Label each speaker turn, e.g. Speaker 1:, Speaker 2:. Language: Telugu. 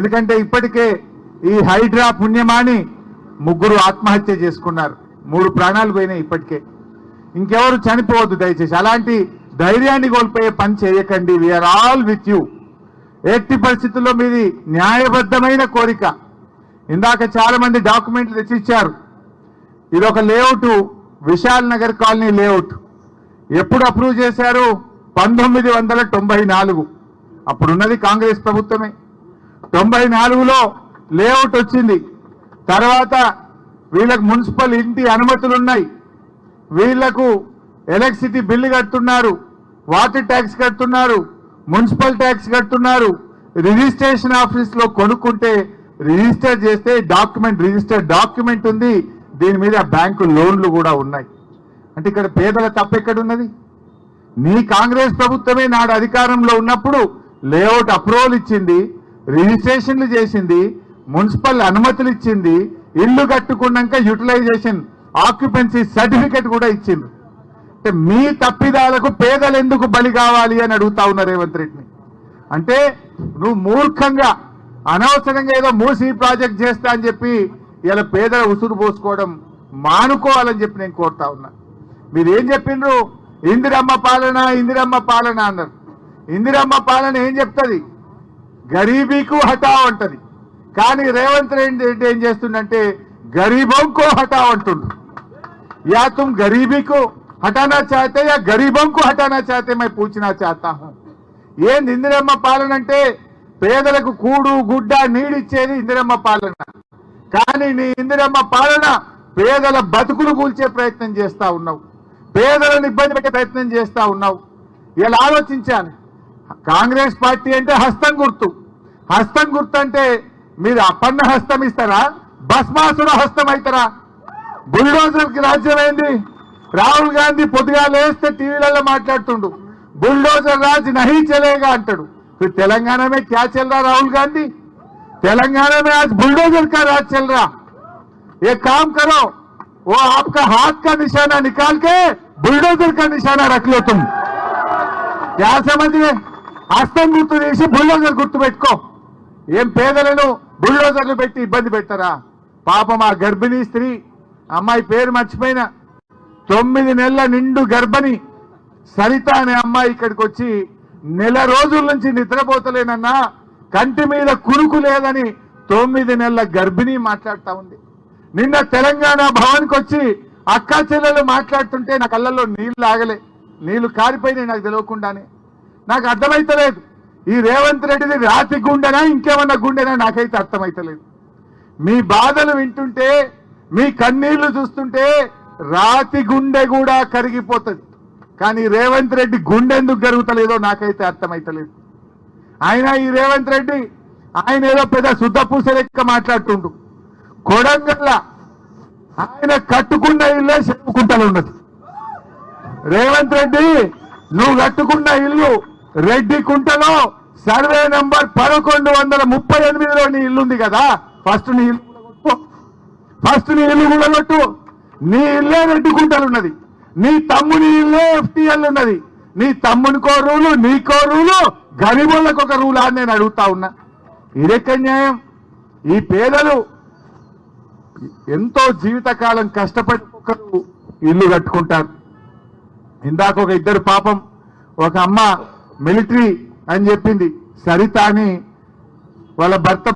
Speaker 1: ఎందుకంటే ఇప్పటికే ఈ హైడ్రా పుణ్యమాని ముగ్గురు ఆత్మహత్య చేసుకున్నారు, 3 ప్రాణాలు పోయినాయి ఇప్పటికే. ఇంకెవరు చనిపోవద్దు దయచేసి, అలాంటి ధైర్యాన్ని కోల్పోయే పని చేయకండి. We're all with you. ఎట్టి పరిస్థితుల్లో మీది న్యాయబద్ధమైన కోరిక. ఇందాక చాలా మంది డాక్యుమెంట్లు తెచ్చిచ్చారు. ఇది ఒక layout, Vishal Nagar colony layout. ఎప్పుడు అప్రూవ్ చేశారు? 1994. అప్పుడున్నది కాంగ్రెస్ ప్రభుత్వమే. 94లో లేఅవుట్ వచ్చింది. తర్వాత వీళ్ళకు మున్సిపల్ ఇంటి అనుమతులు ఉన్నాయి, వీళ్లకు ఎలక్ట్రిసిటీ బిల్లు కడుతున్నారు, వాటర్ ట్యాక్స్ కడుతున్నారు, మున్సిపల్ ట్యాక్స్ కడుతున్నారు. రిజిస్ట్రేషన్ ఆఫీస్లో కొనుక్కుంటే రిజిస్టర్ చేస్తే రిజిస్టర్ డాక్యుమెంట్ ఉంది, దీని మీద బ్యాంకు లోన్లు కూడా ఉన్నాయి. అంటే ఇక్కడ పేదల తప్పెక్కడున్నది? నీ కాంగ్రెస్ ప్రభుత్వమే నాడు అధికారంలో ఉన్నప్పుడు లేఅవుట్ అప్రూవల్ ఇచ్చింది, రిజిస్ట్రేషన్లు చేసింది, మున్సిపల్ అనుమతులు ఇచ్చింది, ఇల్లు కట్టుకున్నాక యూటిలైజేషన్ ఆక్యుపెన్సీ సర్టిఫికెట్ కూడా ఇచ్చింది. అంటే మీ తప్పిదాలకు పేదలు ఎందుకు బలి కావాలి అని అడుగుతా ఉన్నారు రేవంత్ రెడ్డిని. అంటే నువ్వు మూర్ఖంగా అనవసరంగా ఏదో మూసీ ప్రాజెక్ట్ చేస్తా అని చెప్పి ఇలా పేదల ఉసురు పోసుకోవడం మానుకోవాలని చెప్పి నేను కోరుతా ఉన్నా. మీరు ఏం చెప్పిండ్రు? ఇందిరమ్మ పాలన ఇందిరమ్మ పాలన అన్నారు. ఇందిరమ్మ పాలన ఏం చెప్తుంది? గరీబీకు హటావ్ అంటది. కానీ రేవంత్ రెడ్డి ఏం చేస్తుండంటే గరీబోంకో హటావ్ అంటుండు. या तुम गरीबी को हटाना चाहते या गरीबों को हटाना चाहते मैं पूछना चाहता हूं. ये इंदिरम्మ పాలన అంటే పేదలకు కూడు గుడ్డ నీడిచ్చేది ఇందిరమ్మ పాలన. కానీ నీ ఇందిరమ్మ పాలన పేదల బతుకులు కూల్చే ప్రయత్నం చేస్తా ఉన్నావు, పేదలను ఇబ్బంది పెట్టే ప్రయత్నం చేస్తా ఉన్నావు. ఇలా ఆలోచించాను. కాంగ్రెస్ పార్టీ అంటే హస్తం గుర్తు. హస్తం గుర్తు అంటే మీరు అపన్న హస్తం ఇస్తారా, భస్మాసుర హస్తం అవుతారా? బుల్డోజర్ కి రాజ్యం ఏంది? రాహుల్ గాంధీ పొద్దుగా లేస్తే టీవీలలో మాట్లాడుతుండు, बुलडोजर राज नहीं चलेगा अंटाడు. फिर तेलंगाना में क्या चल रहा राहुल गांधी? तेलंगाना में आज बुलडोजर का राज चल रहा. ये काम करो, वो आपका हाथ का निशाना निकाल के बुलडोजर का निशाना रख लो. तुम क्या समझ गए? హస్తం గుర్తు చేసి బుల్డోజర్ గుర్తు పెట్టుకో. ఏం పేదలను బుల్డోజర్లు పెట్టి ఇబ్బంది పెడతారా? పాపం ఆ గర్భిణీ స్త్రీ, అమ్మాయి పేరు మర్చిపోయినా, 9 నెలల నిండు గర్భిణి సరిత అనే అమ్మాయి ఇక్కడికి వచ్చి నెల రోజుల నుంచి నిద్రపోతలేనన్నా, కంటి మీద కురుకు లేదని 9 నెలల గర్భిణి మాట్లాడుతూ ఉంది. నిన్న తెలంగాణ భవన్కి వచ్చి అక్కా చెల్లెలు మాట్లాడుతుంటే నా కళ్ళల్లో నీళ్లు ఆగలే, నీళ్లు కారిపోయినాయి నాకు తెలియకుండానే. నాకు అర్థమైతలేదు ఈ రేవంత్ రెడ్డిది రాతి గుండెనా ఇంకేమన్నా గుండెనా నాకైతే అర్థమైతలేదు. మీ బాధలు వింటుంటే, మీ కన్నీళ్లు చూస్తుంటే రాతి గుండె కూడా కరిగిపోతుంది. కానీ రేవంత్ రెడ్డి గుండె ఎందుకు కరుగుతలేదో నాకైతే అర్థమైతలేదు. ఈ రేవంత్ రెడ్డి ఆయన ఏదో పెద్ద శుద్ధపూస లెక్క మాట్లాడుతుండు. కొడంగల్ల ఆయన కట్టుకున్న ఇల్లే చెప్పుకుంటూ ఉన్నది. రేవంత్ రెడ్డి నువ్వు కట్టుకున్న ఇల్లు రెడ్డి కుంటలో సర్వే నంబర్ 1138లో నీ ఇల్లుంది కదా, ఫస్ట్ నీ ఇల్లు కూడా కొట్టు. నీ ఇల్లే రెడ్డి కుంటలు ఉన్నది, నీ తమ్ముని ఇల్లే FTL ఉన్నది. నీ తమ్మునికో రూలు, నీకో రూలు, గరీబులకు ఒక రూలా అని నేను అడుగుతా ఉన్నా. ఇదెక్క న్యాయం? ఈ పేదలు ఎంతో జీవితకాలం కష్టపడి ఒకరు ఇల్లు కట్టుకుంటారు. ఇందాక ఒక ఇద్దరు పాపం, ఒక అమ్మ మిలిటరీ అని చెప్పింది, సరిత అని, వాళ్ళ భర్త